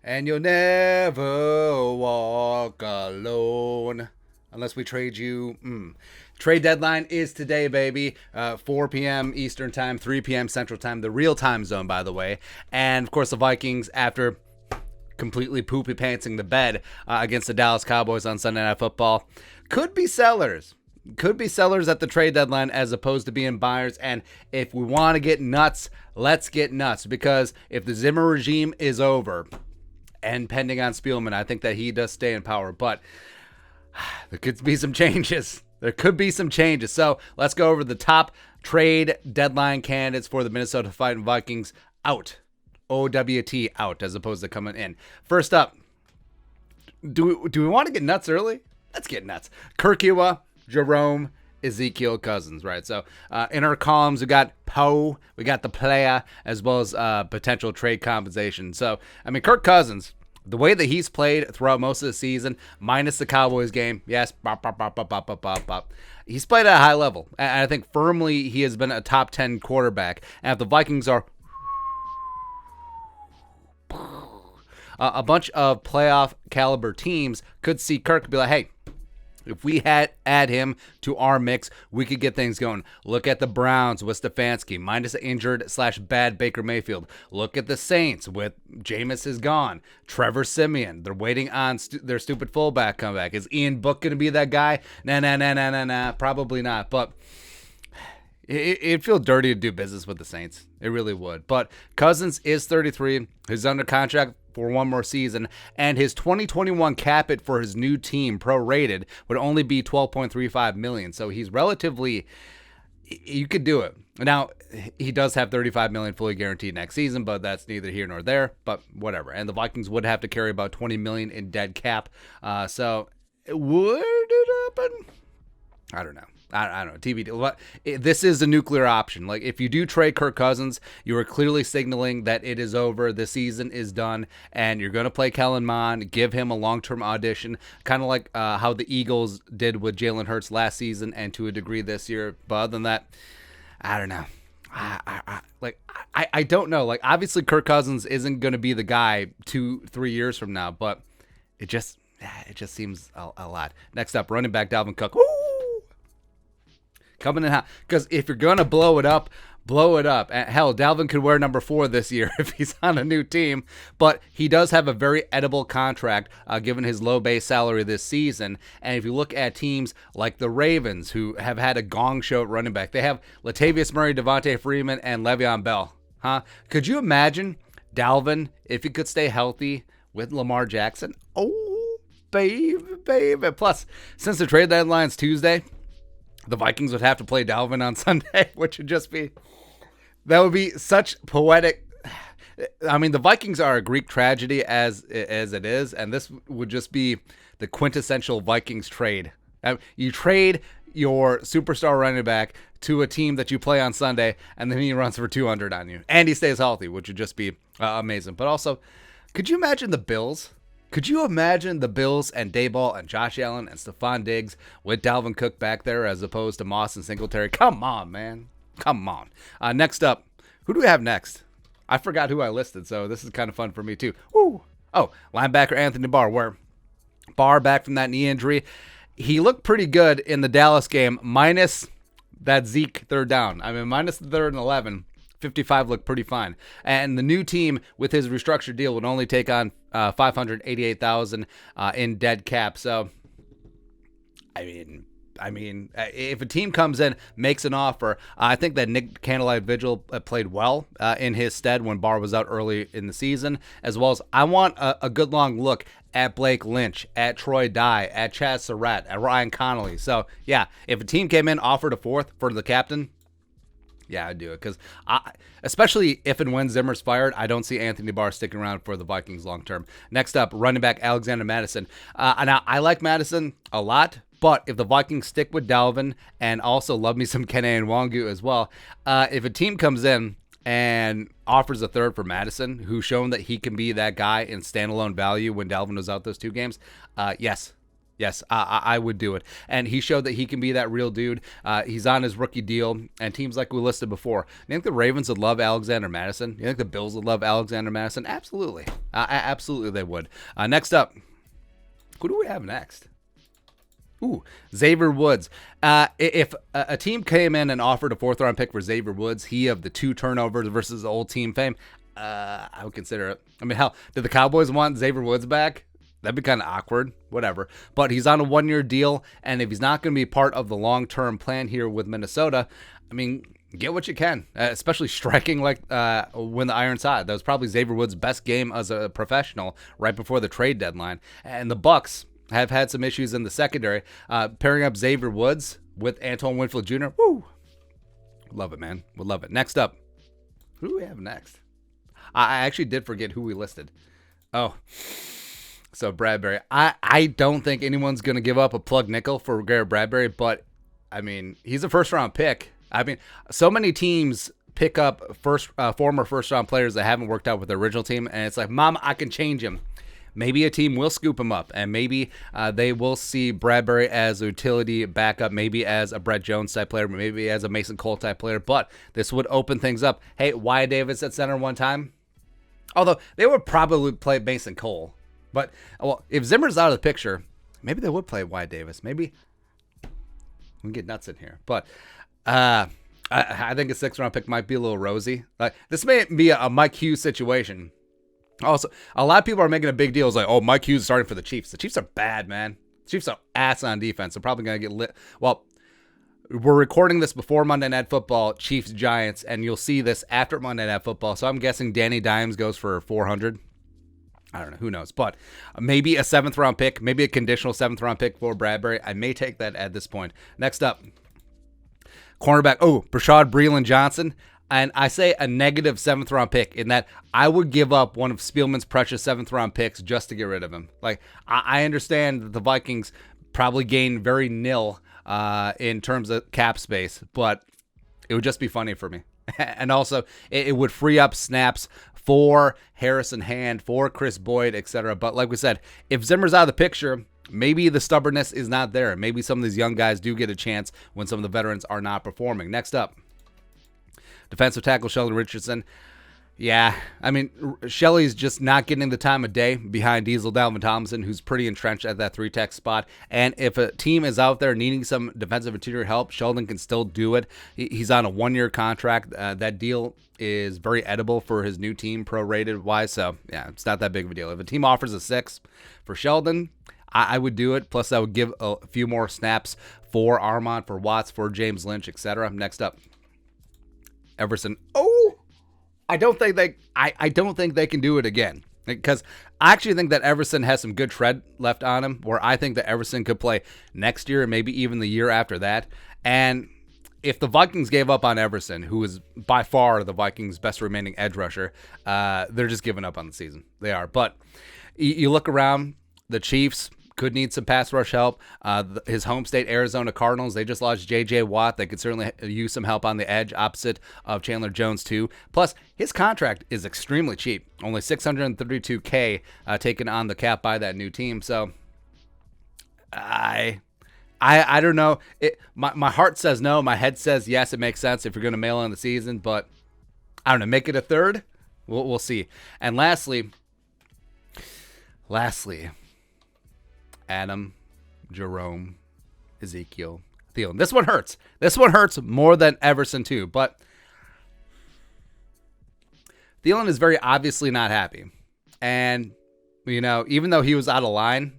and you'll never walk alone. Unless we trade you. Trade deadline is today, baby. 4 p.m. Eastern time, 3 p.m. Central time, the real time zone, by the way. And, of course, the Vikings, after completely poopy pantsing the bed against the Dallas Cowboys on Sunday Night Football, could be sellers. Could be sellers at the trade deadline as opposed to being buyers. And if we want to get nuts, let's get nuts. Because if the Zimmer regime is over, and pending on Spielman, I think that he does stay in power. But there could be some changes. So let's go over the top trade deadline candidates for the Minnesota Vikings out. OWT out as opposed to coming in. First up, do we want to get nuts early? Let's get nuts. Kirk, Jerome, Ezekiel Cousins, right? So in our columns, we got Poe, we got the player, as well as potential trade compensation. So, I mean, Kirk Cousins, the way that he's played throughout most of the season, minus the Cowboys game, yes, he's played at a high level. And I think firmly he has been a top 10 quarterback. And if the Vikings are a bunch of playoff caliber teams could see Kirk be like, hey, if we add him to our mix, we could get things going. Look at the Browns with Stefanski, minus the injured/bad Baker Mayfield. Look at the Saints with Jameis is gone. Trevor Siemian, they're waiting on their stupid fullback comeback. Is Ian Book going to be that guy? Nah. Probably not. But it'd feel dirty to do business with the Saints. It really would. But Cousins is 33. He's under contract for one more season, and his 2021 cap it for his new team prorated would only be $12.35 million. So he's relatively, you could do it. Now he does have $35 million fully guaranteed next season, but that's neither here nor there. But whatever. And the Vikings would have to carry about $20 million in dead cap. So would it happen? I don't know. I don't know. TBD. This is a nuclear option. Like, if you do trade Kirk Cousins, you are clearly signaling that it is over. The season is done, and you're going to play Kellen Mond, give him a long-term audition, kind of like how the Eagles did with Jalen Hurts last season and to a degree this year. But other than that, I don't know. I don't know. Like, obviously, Kirk Cousins isn't going to be the guy 2-3 years from now, but it just seems a lot. Next up, running back Dalvin Cook. Woo! Coming in hot. Because if you're going to blow it up. Hell, Dalvin could wear number 4 this year if he's on a new team. But he does have a very edible contract given his low base salary this season. And if you look at teams like the Ravens, who have had a gong show at running back, they have Latavius Murray, Devontae Freeman, and Le'Veon Bell. Could you imagine Dalvin, if he could stay healthy with Lamar Jackson? Oh, baby. Plus, since the trade deadline's Tuesday, the Vikings would have to play Dalvin on Sunday, which would just be, that would be such poetic. I mean, the Vikings are a Greek tragedy as it is, and this would just be the quintessential Vikings trade. You trade your superstar running back to a team that you play on Sunday, and then he runs for 200 on you, and he stays healthy, which would just be amazing. But also, could you imagine the Bills? Could you imagine the Bills and Daboll and Josh Allen and Stephon Diggs with Dalvin Cook back there as opposed to Moss and Singletary? Come on, man. Come on. Next up, who do we have next? I forgot who I listed, so this is kind of fun for me too. Woo. Oh, linebacker Anthony Barr. Where Barr back from that knee injury. He looked pretty good in the Dallas game, minus that Zeke third down. I mean, minus the 3rd and 11. 55 looked pretty fine. And the new team with his restructured deal would only take on $588,000 in dead cap. So, I mean, if a team comes in, makes an offer, I think that Nick Candlelight Vigil played well in his stead when Barr was out early in the season, as well as I want a good long look at Blake Lynch, at Troy Dye, at Chaz Surratt, at Ryan Connolly. So, yeah, if a team came in, offered a 4th for the captain, yeah, I'd do it. Because especially if and when Zimmer's fired, I don't see Anthony Barr sticking around for the Vikings long term. Next up, running back Alexander Mattison. Now, I like Mattison a lot, but if the Vikings stick with Dalvin and also love me some Kene Nwangu as well, if a team comes in and offers a 3rd for Mattison, who's shown that he can be that guy in standalone value when Dalvin was out those 2 games, yes, Yes, I would do it. And he showed that he can be that real dude. He's on his rookie deal, and teams like we listed before. You think the Ravens would love Alexander Mattison? You think the Bills would love Alexander Mattison? Absolutely. Absolutely they would. Next up, who do we have next? Ooh, Xavier Woods. If a team came in and offered a 4th-round pick for Xavier Woods, he of the 2 turnovers versus the old team fame, I would consider it. I mean, hell, did the Cowboys want Xavier Woods back? That'd be kind of awkward, whatever. But he's on a 1-year deal, and if he's not going to be part of the long-term plan here with Minnesota, I mean, get what you can, especially striking like when the iron's hot. That was probably Xavier Woods' best game as a professional right before the trade deadline. And the Bucs have had some issues in the secondary. Pairing up Xavier Woods with Antoine Winfield Jr., woo! Love it, man. Would love it. Next up, who do we have next? I actually did forget who we listed. Oh, so Bradbury. I don't think anyone's going to give up a plug nickel for Garrett Bradbury, but, I mean, he's a first-round pick. I mean, so many teams pick up former first-round players that haven't worked out with their original team, and it's like, Mom, I can change him. Maybe a team will scoop him up, and maybe they will see Bradbury as a utility backup, maybe as a Brett Jones type player, maybe as a Mason Cole type player, but this would open things up. Hey, Wyatt Davis at center one time? Although, they would probably play Mason Cole. But, well, if Zimmer's out of the picture, maybe they would play Wyatt Davis. Maybe we can get nuts in here. But I think a 6th-round pick might be a little rosy. This may be a Mike Hughes situation. Also, a lot of people are making a big deal. It's like, oh, Mike Hughes is starting for the Chiefs. The Chiefs are bad, man. The Chiefs are ass on defense. They're probably going to get lit. Well, we're recording this before Monday Night Football, Chiefs-Giants, and you'll see this after Monday Night Football. So I'm guessing Danny Dimes goes for 400. I don't know. Who knows? But maybe a 7th-round pick, maybe a conditional 7th-round pick for Bradbury. I may take that at this point. Next up, cornerback. Oh, Bashaud Breeland Johnson. And I say a negative 7th-round pick in that I would give up one of Spielman's precious 7th-round picks just to get rid of him. Like, I understand that the Vikings probably gain very nil in terms of cap space, but it would just be funny for me. And also, it would free up snaps for Harrison Hand, for Chris Boyd, etc. But like we said, if Zimmer's out of the picture, maybe the stubbornness is not there. Maybe some of these young guys do get a chance when some of the veterans are not performing. Next up, defensive tackle Sheldon Richardson. Yeah, I mean, Shelley's just not getting the time of day behind Diesel Dalvin Tomlinson, who's pretty entrenched at that 3-tech spot. And if a team is out there needing some defensive interior help, Sheldon can still do it. He's on a 1-year contract. That deal is very edible for his new team, prorated wise. So, yeah, it's not that big of a deal. If a team offers a 6 for Sheldon, I would do it. Plus, I would give a few more snaps for Armand, for Watts, for James Lynch, etc. Next up, Everson. Oh! I don't think they can do it again, because I actually think that Everson has some good tread left on him, where I think that Everson could play next year, maybe even the year after that. And if the Vikings gave up on Everson, who is by far the Vikings' best remaining edge rusher, they're just giving up on the season. They are. But you look around, the Chiefs could need some pass rush help. His home state, Arizona Cardinals, they just lost J.J. Watt. They could certainly use some help on the edge, opposite of Chandler Jones, too. Plus, his contract is extremely cheap. Only $632K taken on the cap by that new team. So, I don't know. My heart says no. My head says yes, it makes sense if you're going to mail in the season. But, I don't know. Make it a 3rd? We'll see. And lastly, Adam, Jerome, Ezekiel, Thielen. This one hurts. This one hurts more than Everson too. But Thielen is very obviously not happy. And, even though he was out of line,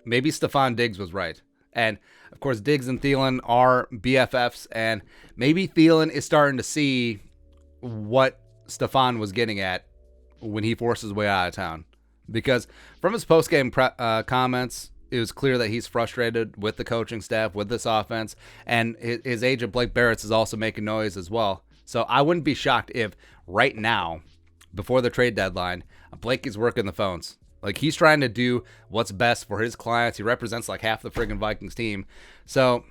maybe Stephon Diggs was right. And, of course, Diggs and Thielen are BFFs. And maybe Thielen is starting to see what Stephon was getting at when he forced his way out of town. Because from his post-game comments, it was clear that he's frustrated with the coaching staff, with this offense, and his agent Blake Barrett is also making noise as well. So I wouldn't be shocked if right now, before the trade deadline, Blake is working the phones. Like, he's trying to do what's best for his clients. He represents like half the friggin' Vikings team. So,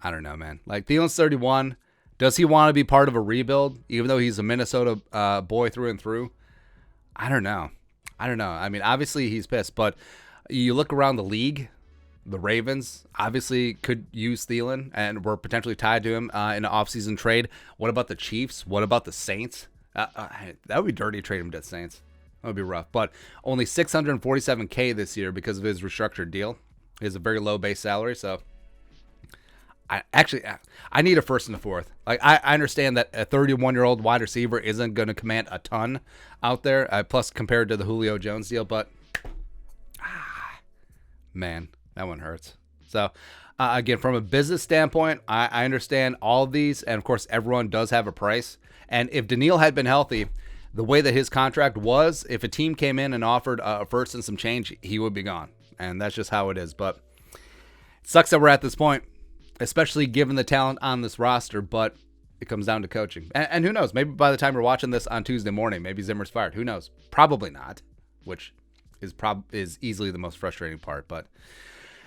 I don't know, man. Like, Thielen's 31. Does he want to be part of a rebuild, even though he's a Minnesota boy through and through? I don't know. I mean, obviously he's pissed, but You look around the league, the Ravens obviously could use Thielen and were potentially tied to him in an offseason trade. What about the Chiefs? What about the Saints? That would be dirty to trade him to the Saints. That would be rough. But only $647K this year because of his restructured deal. He has a very low base salary, so I need a first and a fourth. Like I understand that a 31-year-old wide receiver isn't going to command a ton out there, plus compared to the Julio Jones deal, but man, that one hurts. So again, from a business standpoint, I understand all of these, and of course, everyone does have a price. And if Daniil had been healthy, the way that his contract was, if a team came in and offered a first and some change, he would be gone. And that's just how it is. But it sucks that we're at this point, especially given the talent on this roster. But it comes down to coaching. And who knows? Maybe by the time we're watching this on Tuesday morning, maybe Zimmer's fired. Who knows? Probably not, which is easily the most frustrating part. But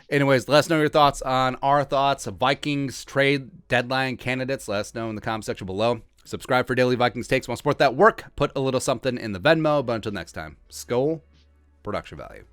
anyways, let us know your thoughts on our thoughts of Vikings trade deadline candidates. Let us know in the comment section below. Subscribe for daily Vikings takes. Want to support that work? Put a little something in the Venmo. But until next time, Skol, production value.